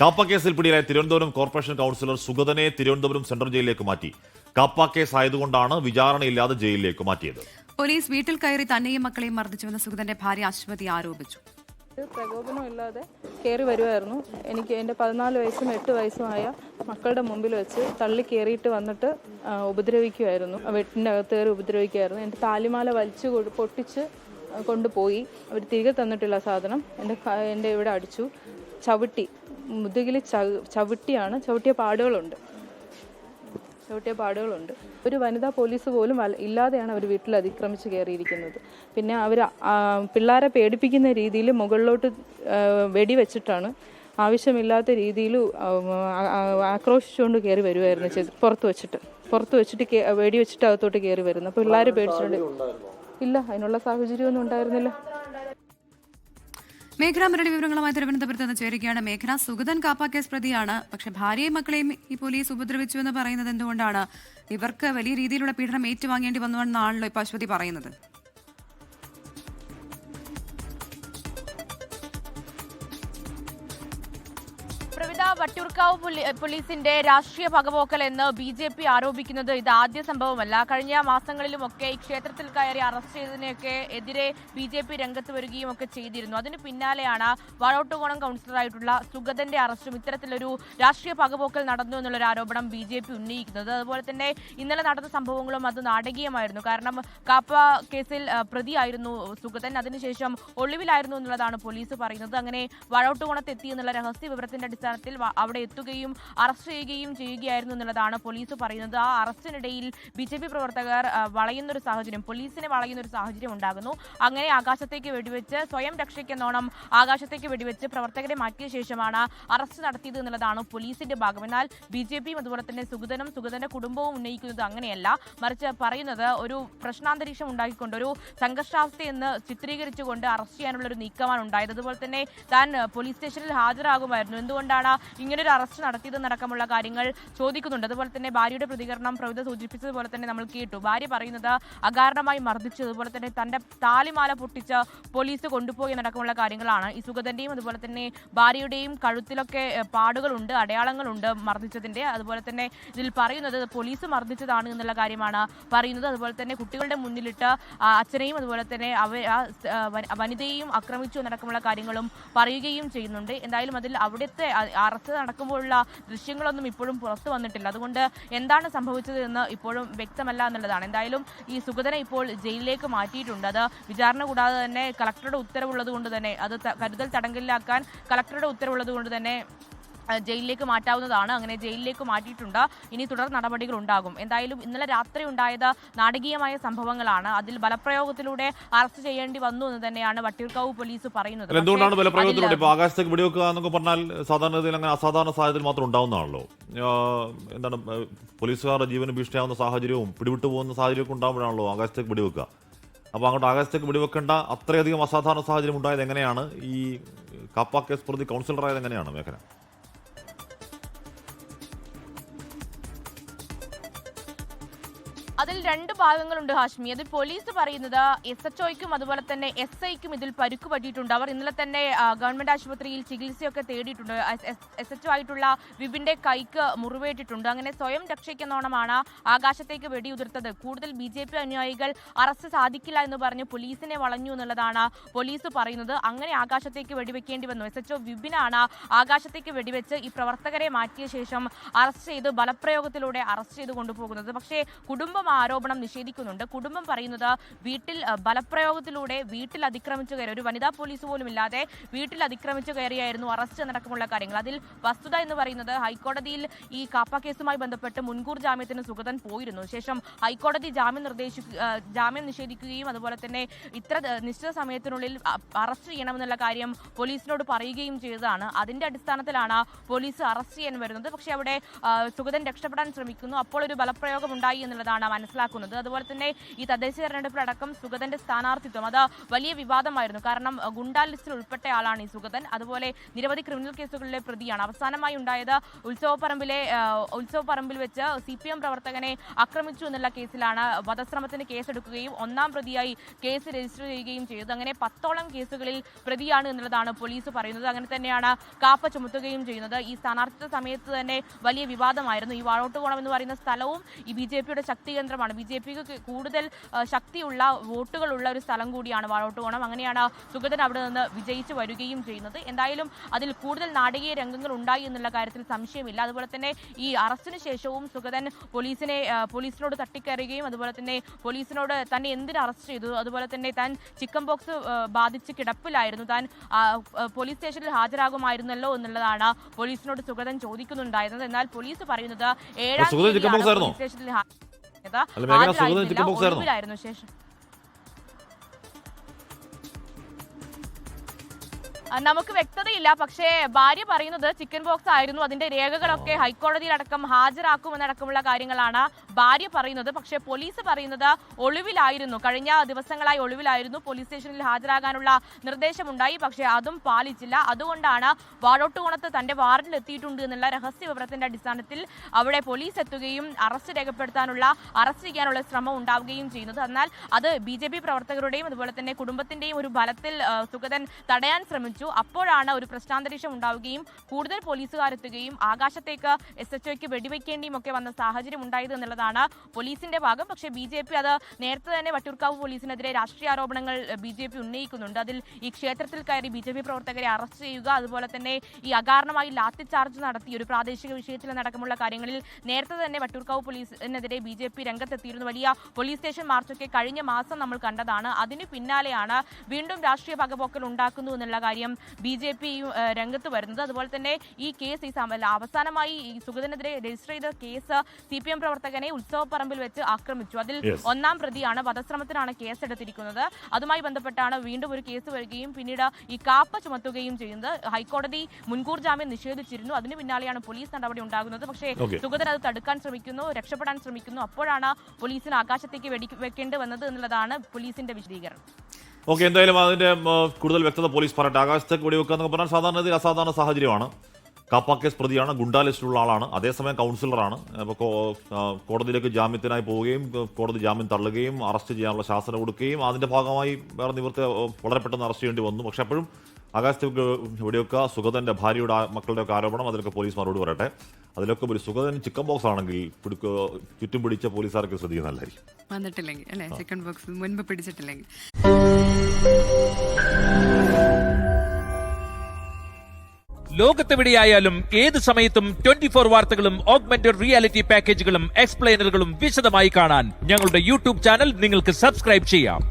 കാപ്പ കേസിൽ പിടിയിലായ Thiruvananthapuram corporation councillor സുഗതനെ തിരുവനന്തപുരം സെൻട്രൽ ജയിലിലേക്ക് മാറ്റി. കാപ്പ കേസ് ആയതുകൊണ്ടാണ് വിചാരണയില്ലാതെ ജയിലിലേക്ക് മാറ്റിയത്. പോലീസ് വീട്ടിൽ കയറി തന്നെയും മക്കളെയും മർദ്ദിച്ചുവെന്ന് സുഗതന്റെ ഭാര്യ അശ്വതി ആരോപിച്ചു. പ്രകോപനമില്ലാതെ കയറി വരുമായിരുന്നു. എനിക്ക് എൻ്റെ 14 വയസ്സും 8 വയസ്സുമായ മക്കളുടെ മുമ്പിൽ വെച്ച് തള്ളി കയറിയിട്ട് വന്നിട്ട് ഉപദ്രവിക്കുമായിരുന്നു. വീട്ടിൻ്റെ അകത്ത് കയറി ഉപദ്രവിക്കുമായിരുന്നു. എൻ്റെ താലിമാല വലിച്ചു പൊട്ടിച്ച് കൊണ്ടുപോയി. അവർ തിരികെ തന്നിട്ടില്ല സാധനം. എൻ്റെ ഇവിടെ അടിച്ചു. ചവിട്ടി, മുതുകിൽ ചവിട്ടിയ പാടുകളുണ്ട്. ഒരു വനിതാ പോലീസ് പോലും ഇല്ലാതെയാണ് അവർ വീട്ടിൽ അതിക്രമിച്ച് കയറിയിരിക്കുന്നത്. പിന്നെ അവർ പിള്ളേരെ പേടിപ്പിക്കുന്ന രീതിയിൽ മുകളിലോട്ട് വെടിവെച്ചിട്ടാണ് ആവശ്യമില്ലാത്ത രീതിയിൽ ആക്രോശിച്ചുകൊണ്ട് കയറി വരുമായിരുന്നു. പുറത്ത് വെച്ചിട്ട് വെടിവെച്ചിട്ട് അകത്തോട്ട് കയറി വരുന്നു. അപ്പോൾ പിള്ളേർ പേടിച്ചിട്ടുണ്ട്. ഇല്ല, അതിനുള്ള സാഹചര്യമൊന്നും ഉണ്ടായിരുന്നില്ല. മേഘന മുരളി വിവരങ്ങളുമായി തിരുവനന്തപുരത്ത് നിന്ന് ചേരുകയാണ്. മേഘന, സുഗതൻ കാപ്പ കേസ് പ്രതിയാണ്. പക്ഷെ ഭാര്യയും മക്കളെയും ഈ പോലീസ് ഉപദ്രവിച്ചു എന്ന് പറയുന്നത് എന്തുകൊണ്ടാണ്? ഇവർക്ക് വലിയ രീതിയിലുള്ള പീഡനം ഏറ്റുവാങ്ങേണ്ടി വന്നുവെന്നാണല്ലോ ഇപ്പോൾ അശ്വതി പറയുന്നത്. വട്ടിയൂർക്കാവ് പോലീസിന്റെ രാഷ്ട്രീയ പകപോക്കൽ എന്ന് BJP ആരോപിക്കുന്നത് ഇത് ആദ്യ സംഭവമല്ല. കഴിഞ്ഞ മാസങ്ങളിലുമൊക്കെ ഈ ക്ഷേത്രത്തിൽ കയറി അറസ്റ്റ് ചെയ്തതിനൊക്കെ എതിരെ BJP രംഗത്ത് വരികയും ഒക്കെ ചെയ്തിരുന്നു. അതിന് പിന്നാലെയാണ് വാഴോട്ടുകോണം കൗൺസിലറായിട്ടുള്ള സുഗതന്റെ അറസ്റ്റും ഇത്തരത്തിലൊരു രാഷ്ട്രീയ പകപോക്കൽ നടന്നു എന്നുള്ളൊരു ആരോപണം BJP ഉന്നയിക്കുന്നത്. അതുപോലെ തന്നെ ഇന്നലെ നടന്ന സംഭവങ്ങളും അത് നാടകീയമായിരുന്നു. കാരണം കാപ്പ കേസിൽ പ്രതിയായിരുന്നു സുഗതൻ, അതിനുശേഷം ഒളിവിലായിരുന്നു എന്നുള്ളതാണ് പോലീസ് പറയുന്നത്. അങ്ങനെ വാഴോട്ടുകോണത്ത് എത്തി എന്നുള്ള രഹസ്യ വിവരത്തിന്റെ അടിസ്ഥാനത്തിൽ അവിടെ എത്തുകയും അറസ്റ്റ് ചെയ്യുകയും ചെയ്യുകയായിരുന്നു എന്നുള്ളതാണ് പോലീസ് പറയുന്നത്. ആ അറസ്റ്റിനിടയിൽ BJP പ്രവർത്തകർ പോലീസിനെ വളയുന്നൊരു സാഹചര്യം ഉണ്ടാകുന്നു. അങ്ങനെ ആകാശത്തേക്ക് വെടിവെച്ച് സ്വയം രക്ഷയ്ക്കെന്നോണം ആകാശത്തേക്ക് വെടിവെച്ച് പ്രവർത്തകരെ മാറ്റിയ ശേഷമാണ് അറസ്റ്റ് നടത്തിയത് എന്നുള്ളതാണ് പോലീസിന്റെ ഭാഗം. എന്നാൽ BJPയും അതുപോലെ തന്നെ സുഗതന്റെ കുടുംബവും ഉന്നയിക്കുന്നത് അങ്ങനെയല്ല. മറിച്ച് പറയുന്നത് ഒരു പ്രശ്നാന്തരീക്ഷം ഉണ്ടാക്കിക്കൊണ്ട് ഒരു സംഘർഷാവസ്ഥയെന്ന് ചിത്രീകരിച്ചുകൊണ്ട് അറസ്റ്റ് ചെയ്യാനുള്ള ഒരു നീക്കമാണ് ഉണ്ടായത്. അതുപോലെ തന്നെ താൻ പോലീസ് സ്റ്റേഷനിൽ ഹാജരാകുമായിരുന്നു, എന്തുകൊണ്ടാണ് ഇങ്ങനൊരു അറസ്റ്റ് നടത്തിയതെന്നടക്കമുള്ള കാര്യങ്ങൾ ചോദിക്കുന്നുണ്ട്. അതുപോലെ തന്നെ ഭാര്യയുടെ പ്രതികരണം പ്രവിധ സൂചിപ്പിച്ചതുപോലെ തന്നെ നമ്മൾ കേട്ടു. ഭാര്യ പറയുന്നത് അകാരണമായി മർദ്ദിച്ചു, അതുപോലെ തന്നെ തന്റെ താലിമാല പൊട്ടിച്ച് പോലീസ് കൊണ്ടുപോയി എന്നടക്കമുള്ള കാര്യങ്ങളാണ്. ഈ സുഗതന്റെയും അതുപോലെ തന്നെ ഭാര്യയുടെയും കഴുത്തിലൊക്കെ പാടുകളുണ്ട്, അടയാളങ്ങളുണ്ട് മർദ്ദിച്ചതിന്റെ. അതുപോലെ തന്നെ ഇതിൽ പറയുന്നത് പോലീസ് മർദ്ദിച്ചതാണ് എന്നുള്ള കാര്യമാണ് പറയുന്നത്. അതുപോലെ തന്നെ കുട്ടികളുടെ മുന്നിലിട്ട് അച്ഛനെയും അതുപോലെ തന്നെ വനിതയെയും ആക്രമിച്ചു എന്നടക്കമുള്ള കാര്യങ്ങളും പറയുകയും ചെയ്യുന്നുണ്ട്. എന്തായാലും അതിൽ അവിടുത്തെ അറസ്റ്റ് നടക്കുമ്പോഴുള്ള ദൃശ്യങ്ങളൊന്നും ഇപ്പോഴും പുറത്തു വന്നിട്ടില്ല. അതുകൊണ്ട് എന്താണ് സംഭവിച്ചത് എന്ന് ഇപ്പോഴും വ്യക്തമല്ല എന്നുള്ളതാണ്. എന്തായാലും ഈ സുഗതനെ ഇപ്പോൾ ജയിലിലേക്ക് മാറ്റിയിട്ടുണ്ട്. അത് വിചാരണ കൂടാതെ തന്നെ കളക്ടറുടെ ഉത്തരവുള്ളത് കൊണ്ട് തന്നെ അത് കരുതൽ തടങ്കലിലാക്കാൻ കളക്ടറുടെ ഉത്തരവുള്ളത് കൊണ്ട് തന്നെ ജയിലിലേക്ക് മാറ്റാവുന്നതാണ്. അങ്ങനെ ജയിലിലേക്ക് മാറ്റിയിട്ടുണ്ട്. ഇനി തുടർ നടപടികൾ ഉണ്ടാകും. എന്തായാലും ഇന്നലെ രാത്രി ഉണ്ടായത് നാടകീയമായ സംഭവങ്ങളാണ്. അതിൽ ബലപ്രയോഗത്തിലൂടെ അറസ്റ്റ് ചെയ്യേണ്ടി വന്നു എന്ന് തന്നെയാണ് വട്ടിയൂർക്കാവ് പോലീസ് പറയുന്നത്. എന്തുകൊണ്ടാണ് ബലപ്രയോഗത്തിലൂടെ ഇപ്പോൾ ആകാശത്തേക്ക് വെടിവെക്കുക എന്നൊക്കെ പറഞ്ഞാൽ സാധാരണഗതിയിൽ അങ്ങനെ അസാധാരണ സാഹചര്യത്തിൽ മാത്രം ഉണ്ടാവുന്നതാണല്ലോ. എന്താണ് പോലീസുകാരുടെ ജീവന് ഭീഷണിയാവുന്ന സാഹചര്യവും പിടിവിട്ടു പോകുന്ന സാഹചര്യമൊക്കെ ഉണ്ടാകുമ്പോഴാണല്ലോ ആകാശത്തേക്ക് വെടിവെക്കുക. അപ്പോൾ അങ്ങോട്ട് ആകാശത്തേക്ക് വെടിവെക്കേണ്ട അത്രയധികം അസാധാരണ സാഹചര്യം ഉണ്ടായത് എങ്ങനെയാണ്? ഈ കാപ്പ കേസ് പ്രതി കൗൺസിലറായത് എങ്ങനെയാണ് മേഘന? അതിൽ രണ്ട് ഭാഗങ്ങളുണ്ട് ഹാഷ്മി. അതിൽ പോലീസ് പറയുന്നത് SHOയ്ക്കും അതുപോലെ തന്നെ SIക്കും ഇതിൽ പരുക്ക് പറ്റിയിട്ടുണ്ട്. അവർ ഇന്നലെ തന്നെ ഗവൺമെന്റ് ആശുപത്രിയിൽ ചികിത്സയൊക്കെ തേടിയിട്ടുണ്ട്. SHO ആയിട്ടുള്ള വിപിന്റെ കൈക്ക് മുറിവേറ്റിട്ടുണ്ട്. അങ്ങനെ സ്വയം രക്ഷയ്ക്കെന്നോണമാണ് ആകാശത്തേക്ക് വെടിയുതിർത്തത്. കൂടുതൽ BJP അനുയായികൾ അറസ്റ്റ് സാധിക്കില്ല എന്ന് പറഞ്ഞ് പോലീസിനെ വളഞ്ഞു എന്നുള്ളതാണ് പോലീസ് പറയുന്നത്. അങ്ങനെ ആകാശത്തേക്ക് വെടിവെക്കേണ്ടി വന്നു. SHO വിപിനാണ് ആകാശത്തേക്ക് വെടിവെച്ച് ഈ പ്രവർത്തകരെ മാറ്റിയ ശേഷം അറസ്റ്റ് ചെയ്ത് ബലപ്രയോഗത്തിലൂടെ അറസ്റ്റ് ചെയ്ത് കൊണ്ടുപോകുന്നത്. പക്ഷേ കുടുംബം ആരോപണം നിഷേധിക്കുന്നുണ്ട്. കുടുംബം പറയുന്നത് വീട്ടിൽ ബലപ്രയോഗത്തിലൂടെ വീട്ടിൽ അതിക്രമിച്ചു കയറി, ഒരു വനിതാ പോലീസ് പോലും ഇല്ലാതെ വീട്ടിൽ അതിക്രമിച്ചു കയറിയായിരുന്നു അറസ്റ്റ് എന്നടക്കമുള്ള കാര്യങ്ങൾ. അതിൽ വസ്തുത എന്ന് പറയുന്നത് ഹൈക്കോടതിയിൽ ഈ കാപ്പ കേസുമായി ബന്ധപ്പെട്ട് മുൻകൂർ ജാമ്യത്തിന് സുഗതൻ പോയിരുന്നു. ശേഷം ഹൈക്കോടതി ജാമ്യം നിഷേധിക്കുകയും അതുപോലെ തന്നെ ഇത്ര നിശ്ചിത സമയത്തിനുള്ളിൽ അറസ്റ്റ് ചെയ്യണമെന്നുള്ള കാര്യം പോലീസിനോട് പറയുകയും ചെയ്തതാണ്. അതിന്റെ അടിസ്ഥാനത്തിലാണ് പോലീസ് അറസ്റ്റ് ചെയ്യാൻ വരുന്നത്. പക്ഷേ അവിടെ സുഗതൻ രക്ഷപ്പെടാൻ ശ്രമിക്കുന്നു. അപ്പോൾ ഒരു ബലപ്രയോഗം ഉണ്ടായി എന്നുള്ളതാണ് മനസ്സിലാക്കുന്നത്. അതുപോലെ തന്നെ ഈ തദ്ദേശ തെരഞ്ഞെടുപ്പിലടക്കം സുഗതന്റെ സ്ഥാനാർത്ഥിത്വം അത് വലിയ വിവാദമായിരുന്നു. കാരണം ഗുണ്ടാ ലിസ്റ്റിൽ ഉൾപ്പെട്ടയാളാണ് ഈ സുഗതൻ. അതുപോലെ നിരവധി ക്രിമിനൽ കേസുകളിലെ പ്രതിയാണ്. അവസാനമായി ഉണ്ടായത് ഉത്സവപ്പറമ്പിൽ വെച്ച് CPM പ്രവർത്തകനെ ആക്രമിച്ചു എന്നുള്ള കേസിലാണ് വധശ്രമത്തിന് കേസെടുക്കുകയും 1-ാം പ്രതിയായി കേസ് രജിസ്റ്റർ ചെയ്യുകയും ചെയ്തത്. അങ്ങനെ 10ഓളം കേസുകളിൽ പ്രതിയാണ് എന്നുള്ളതാണ് പോലീസ് പറയുന്നത്. അങ്ങനെ തന്നെയാണ് കാപ്പ ചുമത്തുകയും ചെയ്യുന്നത്. ഈ സ്ഥാനാർത്ഥിത്വ സമയത്ത് തന്നെ വലിയ വിവാദമായിരുന്നു. ഈ വാഴോട്ടുകോണം എന്ന് പറയുന്ന സ്ഥലവും ഈ BJPയുടെ ശക്തി കേന്ദ്രമാണ്. BJPക്ക് കൂടുതൽ ശക്തിയുള്ള വോട്ടുകളുള്ള ഒരു സ്ഥലം കൂടിയാണ് വാഴോട്ടുകോണം. അങ്ങനെയാണ് സുഗതൻ അവിടെ നിന്ന് വിജയിച്ചു വരികയും ചെയ്യുന്നത്. എന്തായാലും അതിൽ കൂടുതൽ നാടകീയ രംഗങ്ങൾ ഉണ്ടായി എന്നുള്ള കാര്യത്തിൽ സംശയമില്ല. അതുപോലെ തന്നെ ഈ അറസ്റ്റിന് ശേഷവും സുഗതൻ പോലീസിനോട് തട്ടിക്കയറുകയും അതുപോലെ തന്നെ പോലീസിനോട് തന്നെ എന്തിന് അറസ്റ്റ് ചെയ്തു, അതുപോലെ തന്നെ താൻ ചിക്കൻ ബോക്സ് ബാധിച്ച് കിടപ്പിലായിരുന്നു, താൻ പോലീസ് സ്റ്റേഷനിൽ ഹാജരാകുമായിരുന്നല്ലോ എന്നുള്ളതാണ് പോലീസിനോട് സുഗതൻ ചോദിക്കുന്നുണ്ടായിരുന്നത്. എന്നാൽ പോലീസ് പറയുന്നത് 7-ാം തീയതിയാണ് പോലീസ് സ്റ്റേഷനിൽ ഹാജരായിരുന്നു. ശേഷം നമുക്ക് വ്യക്തതയില്ല. പക്ഷേ ഭാര്യ പറയുന്നത് ചിക്കൻ ബോക്സ് ആയിരുന്നു, അതിന്റെ രേഖകളൊക്കെ ഹൈക്കോടതിയിലടക്കം ഹാജരാക്കുമെന്നടക്കമുള്ള കാര്യങ്ങളാണ് ഭാര്യ പറയുന്നത്. പക്ഷേ പോലീസ് പറയുന്നത് ഒളിവിലായിരുന്നു, കഴിഞ്ഞ ദിവസങ്ങളായി ഒളിവിലായിരുന്നു, പോലീസ് സ്റ്റേഷനിൽ ഹാജരാകാനുള്ള നിർദ്ദേശമുണ്ടായി, പക്ഷേ അതും പാലിച്ചില്ല. അതുകൊണ്ടാണ് വാഴോട്ടുകോണത്ത് തന്റെ വാർഡിൽ എത്തിയിട്ടുണ്ട് എന്നുള്ള രഹസ്യ വിവരത്തിന്റെ അടിസ്ഥാനത്തിൽ അവിടെ പോലീസ് എത്തുകയും അറസ്റ്റ് ചെയ്യാനുള്ള ശ്രമം ഉണ്ടാവുകയും ചെയ്യുന്നത്. എന്നാൽ അത് BJP പ്രവർത്തകരുടെയും അതുപോലെ തന്നെ കുടുംബത്തിന്റെയും ഒരു ബലത്തിൽ സുഗതൻ തടയാൻ ശ്രമിച്ചു. അപ്പോഴാണ് ഒരു പ്രശ്നാന്തരീക്ഷം ഉണ്ടാവുകയും കൂടുതൽ പോലീസുകാരെത്തുകയും ആകാശത്തേക്ക് SHOയ്ക്ക് വെടിവെക്കേണ്ടിയും ഒക്കെ വന്ന സാഹചര്യം ഉണ്ടായത് എന്നുള്ളതാണ് പോലീസിന്റെ ഭാഗം. പക്ഷേ BJP അത് നേരത്തെ തന്നെ വട്ടിയൂർക്കാവ് പോലീസിനെതിരെ രാഷ്ട്രീയ ആരോപണങ്ങൾ BJP ഉന്നയിക്കുന്നുണ്ട്. അതിൽ ഈ ക്ഷേത്രത്തിൽ കയറി BJP പ്രവർത്തകരെ അറസ്റ്റ് ചെയ്യുക, അതുപോലെ തന്നെ ഈ അകാരണമായി ലാത്തി ചാർജ് നടത്തി ഒരു പ്രാദേശിക വിഷയത്തിൽ നടക്കമുള്ള കാര്യങ്ങളിൽ നേരത്തെ തന്നെ വട്ടിയൂർക്കാവ് പോലീസിനെതിരെ BJP രംഗത്തെത്തിയിരുന്നു. വലിയ പോലീസ് സ്റ്റേഷൻ മാർച്ചൊക്കെ കഴിഞ്ഞ മാസം നമ്മൾ കണ്ടതാണ്. അതിന് പിന്നാലെയാണ് വീണ്ടും രാഷ്ട്രീയ പകപോക്കൽ ഉണ്ടാക്കുന്നു എന്നുള്ള കാര്യം BJP രംഗത്ത് വരുന്നത്. അതുപോലെ തന്നെ ഈ കേസ് അവസാനമായി ഈ സുഗതനെതിരെ രജിസ്റ്റർ ചെയ്ത കേസ് CPM പ്രവർത്തകനെ ഉത്സവപ്പറമ്പിൽ വെച്ച് ആക്രമിച്ചു. അതിൽ 1-ാം പ്രതിയാണ്. വധശ്രമത്തിനാണ് കേസെടുത്തിരിക്കുന്നത്. അതുമായി ബന്ധപ്പെട്ടാണ് വീണ്ടും ഒരു കേസ് വരികയും പിന്നീട് ഈ കാപ്പ ചുമത്തുകയും ചെയ്യുന്നത്. ഹൈക്കോടതി മുൻകൂർ ജാമ്യം നിഷേധിച്ചിരുന്നു. അതിന് പിന്നാലെയാണ് പോലീസ് നടപടി ഉണ്ടാകുന്നത്. പക്ഷേ സുഗതൻ അത് തടുക്കാൻ ശ്രമിക്കുന്നു, രക്ഷപ്പെടാൻ ശ്രമിക്കുന്നു. അപ്പോഴാണ് പോലീസിന് ആകാശത്തേക്ക് വെടിവെക്കേണ്ടി വന്നത് എന്നുള്ളതാണ് പോലീസിന്റെ വിശദീകരണം. ഓക്കെ, എന്തായാലും അതിന്റെ കൂടുതൽ വ്യക്തത പോലീസ് പറയട്ടെ. ആകാശത്തേക്ക് വെടിവെക്കുക എന്നൊക്കെ പറഞ്ഞാൽ സാധാരണ അസാധാരണ സാഹചര്യമാണ്. കാപ്പ കേസ് പ്രതിയാണ്, ഗുണ്ടാ ലിസ്റ്റിലുള്ള ആളാണ്, അതേസമയം കൗൺസിലറാണ്. അപ്പോൾ കോടതിയിലേക്ക് ജാമ്യത്തിനായി പോവുകയും കോടതി ജാമ്യം തള്ളുകയും അറസ്റ്റ് ചെയ്യാനുള്ള ശാസന കൊടുക്കുകയും അതിന്റെ ഭാഗമായി വേറെ നിവൃത്തി വളരെ പെട്ടെന്ന് അറസ്റ്റ് ചെയ്യേണ്ടി വന്നു. പക്ഷെ അപ്പോഴും ആകാശത്തേക്ക് വെടിവെക്കുക, സുഗതന്റെ ഭാര്യയുടെ മക്കളുടെ ഒക്കെ ആരോപണം, അതിലൊക്കെ പോലീസ് മറുപടി പറയട്ടെ. അതിലൊക്കെ ഒരു സുഗതൻ ചിക്കൻ ബോക്സ് ആണെങ്കിൽ ചുറ്റും പിടിച്ച പോലീസുകാർക്ക് ശ്രദ്ധിക്കുന്നതല്ലായിരിക്കും. വന്നിട്ടില്ലെങ്കിൽ അല്ലെ, ചിക്കൻ ബോക്സ് മുൻപ് പിടിച്ചിട്ടില്ലെങ്കിൽ. ലോകത്തെവിടെയായാലും ഏത് സമയത്തും 24 വാർത്തകളും ഓഗ്മെന്റഡ് റിയാലിറ്റി പാക്കേജുകളും എക്സ്പ്ലെയിനറുകളും വിശദമായി കാണാൻ ഞങ്ങളുടെ YouTube ചാനൽ നിങ്ങൾക്ക് സബ്സ്ക്രൈബ് ചെയ്യാം.